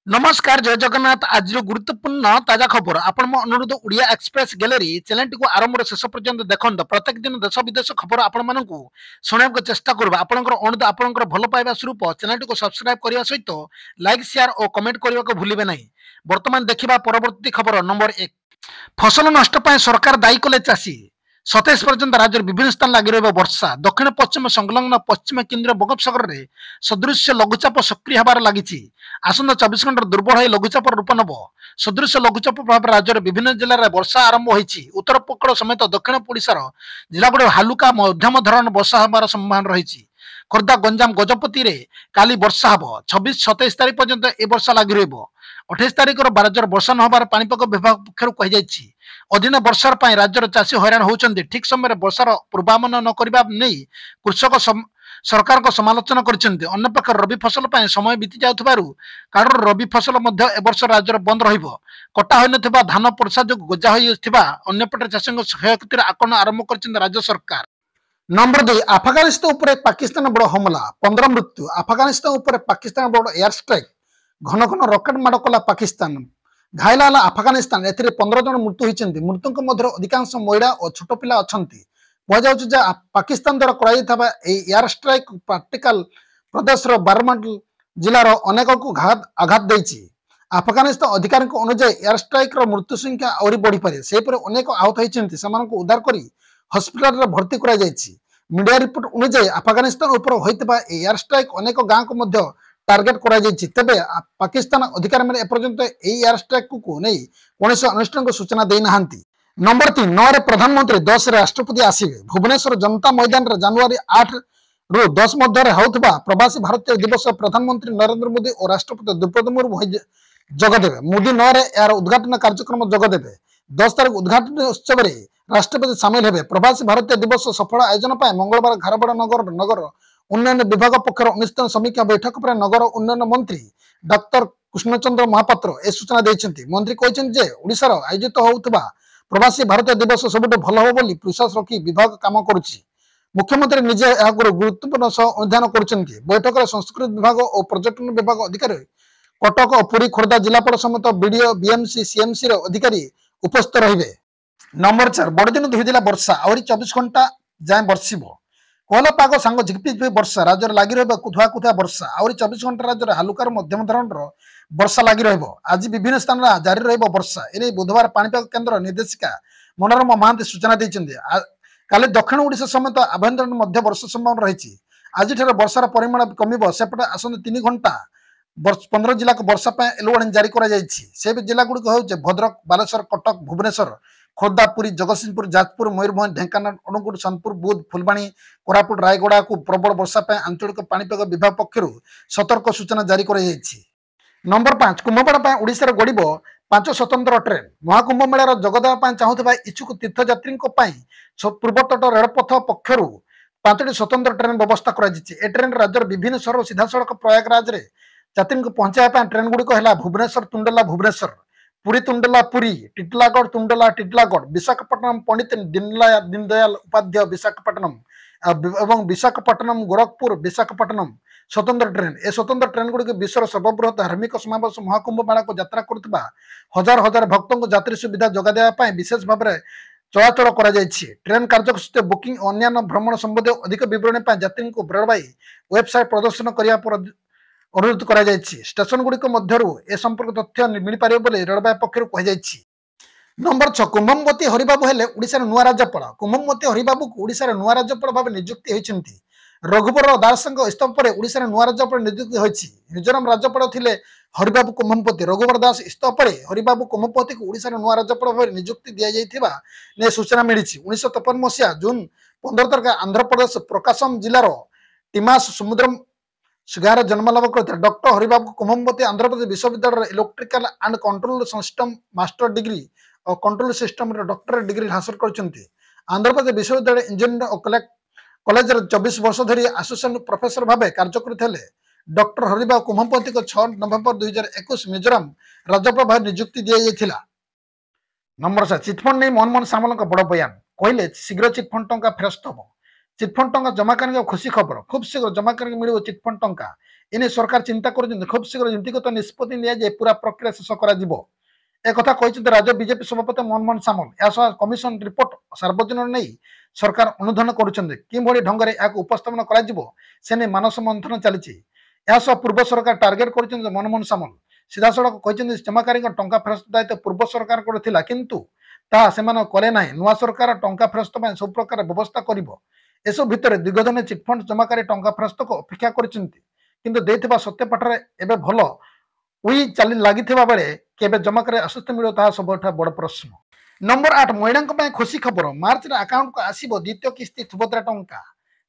नमस्कार जय जगन्नाथ आज गुरुत्वपूर्ण ताजा खबर आपण मो अनुरोध उड़िया एक्सप्रेस गैलरी चैनल टी आरंभ शेष पर्यंत देखते प्रत्येक दिन देश विदेश खबर आपण मानू शुणा चेष्टा करबा आपनकर अनुरोध आपनकर भल पाइबा स्वरूप चैनल टी सब्सक्राइब करने सहित लाइक शेयर और कमेंट करने को भूलिबे नहीं। वर्तमान देखिबा परवर्ती खबर नंबर 1 फसल नष्ट पर सरकार दायी कले चाषी 27 पर्यंत राज्य विभिन्न स्थान लगी रहा वर्षा दक्षिण पश्चिम संलग्न पश्चिम केन्द्रीय बंगोपसागर में सदृश लघुचाप सक्रिय होबार लगी आसंता 24 घंटा दुर्बल हो लघुचाप रूप नब सदृश लघुचाप प्रभाव राज्यर विभिन्न जिले में वर्षा आरंभ होती उत्तर उपकूल समेत दक्षिण ओडिशार जिलागुड़ हालुका मध्यम धरण वर्षा होबार संभावना रही। खोर्धा गंजाम गजपति रे काली वर्षा हम 26-27 तारीख पर्यंत ए वर्षा लगी रहा 28 तारीख राज्यर वर्षा न होबार पाणीपाग विभाग पक्षर कही अधीन वर्षार पर राज्यर चाषी हैरान होती ठीक समय वर्षार पूर्वानुमान न करने नहीं कृषक सरकार को समालोचना करपक्ष रबी फसल पर समय बीती जाऊर कारण रबी फसल ए वर्ष राज्यर बंद रटा हो धान वर्षा जो गजा होपटे चाषी क्षयक्षतिर आकलन आरंभ कर राज्य सरकार। नंबर 2 अफगानिस्तान उपर पाकिस्तान बड़ हमला 15 मृत्यु अफगानिस्तान उपर पाकिस्तान बड़ एयर स्ट्राइक घन घन रकेट माड़ कला पाकिस्तान घायल है अफगानिस्तान ए 15 जन मृत्यु होती मृत्यु मध्य अधिकांश महिला और छोट पिला अच्छा कहुचे पाकिस्तान द्वारा कर एयर स्ट्राइक पार्टिकल प्रदेश बारमंडल जिलार अनेक को आघात देती अफगानिस्तान अधिकारी अनुसार एयर स्ट्राइक मृत्यु संख्या आहरी बढ़ी पारे से अनेक आहत होती उद्धार कर हस्पिटाल भर्ती कर मीडिया रिपोर्ट अनुसार अफगानिस्तान उपर होता एयर स्ट्राइक अनेक गाँव को टार्गेट कर तेबे पाकिस्तान अधिकारी एपर्यंत एयर स्ट्राइक को नहीं कौन अनुष्ठान सूचना देना। नंबर 3 9 प्रधानमंत्री 10 राष्ट्रपति आसवे भुवनेश्वर जनता मैदान जनवरी 8 रु 10 मध्य होता प्रवासी भारतीय दिवस प्रधानमंत्री नरेंद्र मोदी और राष्ट्रपति द्रौपदी मुर्मू जगदेवे मोदी 9 यार उद्घाटन कार्यक्रम जगदेवे 10 तारीख उद्घाटन उत्सव में राष्ट्रपति सामिल हेबे। प्रवासी भारतीय दिवस सफल आयोजन पर मंगलवार खारबड़ नगर उन्नयन विभाग पक्षर अनुष्ठित समीक्षा बैठक पर नगर उन्नयन मंत्री डॉक्टर कृष्णचंद्र महापात्र ए सूचना देते। मंत्री कहते ओडिशार आयोजित होता प्रवासी भारतीय दिवस सबुठ भल हो विश्वास रखी विभाग काम करुच्ची मुख्यमंत्री निजे गुरुत्वपूर्ण अनुधान कर बैठक में संस्कृति विभाग और पर्यटन विभाग अधिकारी कटक और पुरी खोर्धा जिलापाल समेत बीडीओ बीएमसी सीएमसी अधिकारी उपस्थित रहिबे। नंबर 4 बड़दिन धुईदेला वर्षा आहरी 24 घंटा जाए बरसिब कोहला पाग सांग झिपझिपि वर्षा राज्य लगी रहा वर्षा आहरी 24 घंटा राज्य हालुकार मध्यम धरण वर्षा लगी आज विभिन्न स्थान जारी रहा वर्षा एने बुधवार पाणीपाग केन्द्र निर्देशिका मनोरमा महांती सूचना देते काली दक्षिण ओडिशा समेत आभ्यंतरीण मध्य वर्षा संभावना रही आज वर्षार परिमाण कमिब सेपटे आसंता 3 घंटा 15 जिला को वर्षा येलो वार्निंग जारी कर जिला गुड़िक हो भद्रक बालेश्वर कटक भुवनेश्वर खोर्धा पुरी जगतसिंहपुर जाजपुर मयूरभंज ढेंकानाल अनुगुड़ सोनपुर बौद्ध फुलबाणी कोरापुट रायगड़ा को प्रबल वर्षा आंचलिक पाणीपाग विभाग पक्षर सतर्क सूचना जारी कर। नंबर 5 कुंभमेला ओडिशार गड़ब 5 स्वतंत्र ट्रेन महाकुंभ मेलार जगदेवा चाहूबा इच्छुक तीर्थयात्री पूर्वतट रेलपथ पक्षर 5टी स्वतंत्र ट्रेन व्यवस्था कर ट्रेन राज्यर विभिन्न शहर सीधा सड़क प्रयागराज में यात्री को पहुंचाया ट्रेन गुड़िक है भुवनेश्वर तुंडला भुवनेश्वर पुरी तुंडला पुरी टिटलागढ़ तुंडला टिटलागढ़ विशाखापट्टनम पंडित दीनदयाल उपाध्याय विशाखापट्टनम एवं विशाखापट्टनम गोरखपुर विशाखापट्टनम स्वतंत्र ट्रेन ए स्वतंत्र ट्रेन गुड़िक विश्वर सर्वबृहत धार्मिक समावेश महाकुंभ मेला को यात्रा करुवा हजार हजार भक्तों को यात्री सुविधा जगदेवा विशेष भाव में चलाचल कर ट्रेन कार्यसूची बुकिंग अन्य भ्रमण संबंधी अधिक विवरणी यात्री को रेलवे वेबसाइट प्रदर्शन करने पर अनुरोध कर स्टेशन गुड़िक मध्य संपर्क तथ्य मिल पार रेलवे पक्षर कही। नंबर 6 कुंभमवती हरिबाबू हेले ओडिशार नुआ राज्यपाल कुंभमवती हरिबाबू को ओडिशार नुआ राज्यपाल भाव नियुक्ति होती रघुवर दासଙ୍କ इस्तीफा पर ओडिशार नुआ राज्यपाल नियुक्ति होती मिजोराम राज्यपाल थिले हरिबाबू कुंभमवती रघुवर दास इस्तीफा पर हरिबाबू कुंभमवती को ओडिशार नुआ राज्यपाल भाव नियुक्ति दि जाइथिबा ने सूचना मिली 1953 मसीहा जून 15 तारिख आंध्र प्रदेश प्रकाशम जिलार टिमास समुद्रम गाँव जन्मलाभ करते डॉक्टर हरिबाबू कुंभमवती आंध्र प्रदेश विश्वविद्यालय electrical and control system master degree और कंट्रोल सिस्टम डॉक्टरेट डिग्री हासिल करते आंध्र प्रदेश विश्वविद्यालय इंजीनियर और कॉलेज 24 वर्ष धरी आसोसिएट प्रोफेसर भाव कार्य करते डॉक्टर हरिबाबू कुंभमवती को 6 नवेम्बर 2021 मिजोराम राज्यपाल भाव नियुक्ति दि जाइथिला। नंबर 7 चिटफंड नहीं मनमोहन सामल बड़ बयान कहले शीघ्र चिटफंड टंका फेरस्त हम चिटफंड टंका जमा करने खुशी खबर खूब शीघ्र जमा करके मिल चिटफंड टंका एने सरकार चिंता कर खूब शीघ्र नीतिगत निष्पत्ति नि पूरा प्रक्रिया शेष कर एक राज्य बीजेपी सभापति मनमोहन सामल या कमिशन रिपोर्ट सार्वजनिक नहीं सरकार अनुधान करुँच ढंग से उपस्थापन कर मानस मंथन चली पूर्व सरकार टार्गेट कर मनमोहन सामल सीधा सड़क कहते जमाकारी टंका फेरस्त दायित्व पूर्व सरकार को किंतु कले ना नुआ सरकार टंका फेरस्त सब प्रकार व्यवस्था कर भितर दीर्घदिन चिटफंड जमाकारी टंका फेरस्त को अपेक्षा कर सत्यपाठ एवं भल उई चली लगी बेले केबे जमाकारी आश्वस्ति मिले सब बड़ प्रश्न। नंबर 8 महिला खुशी खबर मार्च अकाउंट को आसो द्वितीय किस्ती सुभद्रा टंका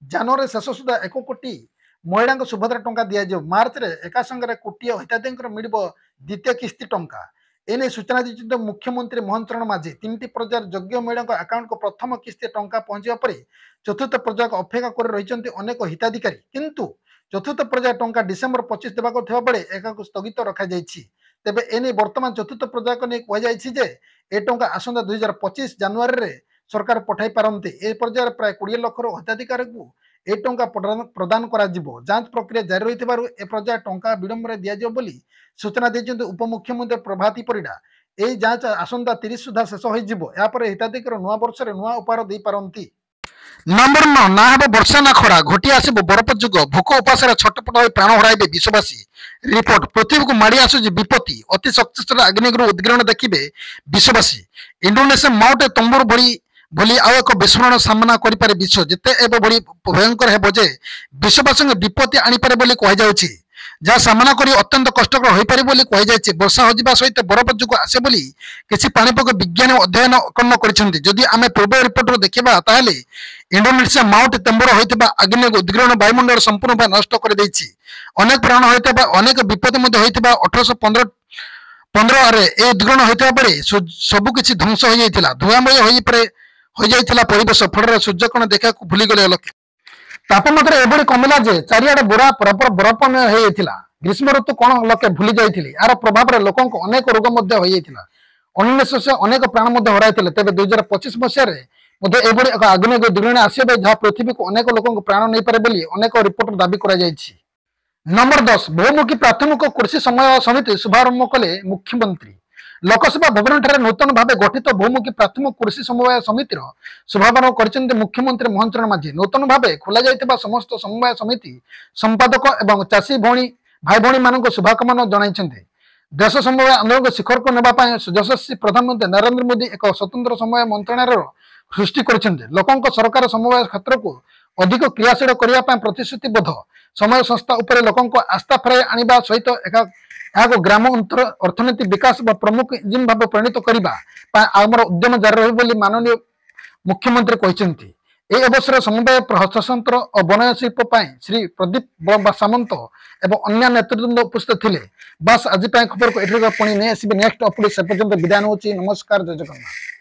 जनवरी शेष सुधा 1 कोटी महिला सुभद्रा टंका दि जाए मार्च रे एका संगे कोटी हिताधिकारी मिल द्वितीय किस्ती टंका एने सूचना दी मुख्यमंत्री मोहन चरण माझी 3टी पर्यायर योग्य महिला अकाउंट को प्रथम किस्ती टंका पहुंचा पर चतुर्थ पर्याय अपेक्षा कर रही अनेक हिताधिकारी किंतु चतुर्थ पर्याय टंका डिसेम्बर 25 देवा बेले एक स्थगित रखा तेबे एने वर्तमान चतुर्थ पर्याय को नहीं कहुई ए टंका आसंता 2025 जनवरी रे सरकार पठाई पारती ए पर्यायर प्राय 20 लाख हिताधिकारी को ए टंका प्रदान करा जिवो जांच प्रक्रिया जारी रही ए पर्याय टंका विलंब दि जाओ बोली सूचना देते उपमुख्यमंत्री प्रभाती परिडा ए जांच आसंता 30 सुधा शेष हो हिताधिकारी नुआ वर्ष नुआ उपहार दे पारती। नंबर 9 ना हे वर्षा ना खरा घटी आसब बरफ जुग भोक उपास छटपट हो प्राण हराइबे विश्ववासी रिपोर्ट पृथ्वी को माड़ी आसुची विपत्ति अति शक्तिशाली अग्निग्रह उद्गीरण देखिए विश्ववासी इंडोनेशिया माउंट तंबूर भली आउ एक विस्फोरण सामना करें विश्व जिते एभली भयंकर हे जे विश्ववासी विपत्ति आनीपे बोली कहुई जहाँ सामना कर अत्यंत कष्टकर हो पारे बोली कहुई वर्षा होगा सहित बरफ जुग आसे बोली किसी पाणीपाग विज्ञानी अध्ययन करदी आम पूर्व रिपोर्ट देखा ताहले इंडोनेशिया माउंट तेम्बुर होता अग्नि उद्गीरण वायुमंडल संपूर्ण नष्ट कर अनेक प्राण होता अनेक विपद 1815 उद्गीरण होता बेले सबकि ध्वंस हो जाता धुआंमय हो जाता परिवेश फल सूर्यकिरण देखा भूलीगले लोक तापमात्रा एभली कमिला जे चारिआडे बुरा प्रबल बरफमय होता ग्रीष्म ऋतु कौन लोके भूली जाते यार प्रभाव में लोक अनेक रोग होता अनिश्चय अनेक प्राण हराई तेज 2025 मसीह एभली एक आग्नेय उद्गीरण आसवे जहाँ पृथ्वी को अनेक लोक प्राण नहीं पारे बोली अनेक रिपोर्ट दाबी कर नंबर 10 बहुमुखी प्राथमिक कृषि समन्वय समिति शुभारंभ कले मुख्यमंत्री लोकसभा भवन ठारे नूतन भाव गठित बहुमुखी प्राथमिक कृषि समन्वय समितिर शुभारंभ कर मुख्यमंत्री मोहन चरण माझी नूतन भाव खोल जाइथिबा समस्त समन्वय समिति संपादक एवं चाषी भाई भौणी मानक शुभकामना जणाइछन्ते देश समन्वय आंदोलन शिखर को नेबा यशस्वी प्रधानमंत्री नरेंद्र मोदी एक स्वतंत्र समन्वय मंत्रणालय सृष्टि करछन्ते लोकंक सरकार समन्वय क्षेत्र को अधिक क्रियाशील करने प्रतिश्रुतिबद्ध समय संस्था उपरे लोकंक आस्था फेराई आनिबा सहित एक ग्राम अंतर अर्थनीति विकास व प्रमुख इंजिन भाव परिणत करने आमर उद्यम जारी रही माननीय मुख्यमंत्री कहते ए अवसर समन्वय हस्ततंत्र और बनय शिल्प श्री प्रदीप सामंत एवं अन्य नेतृत्व उपस्थित थे बस आज खबर को ये पुणी नहीं आसवे नेक्स्ट अपडेट से पर्यटन विदाय नमुची नमस्कार जय जगन्नाथ।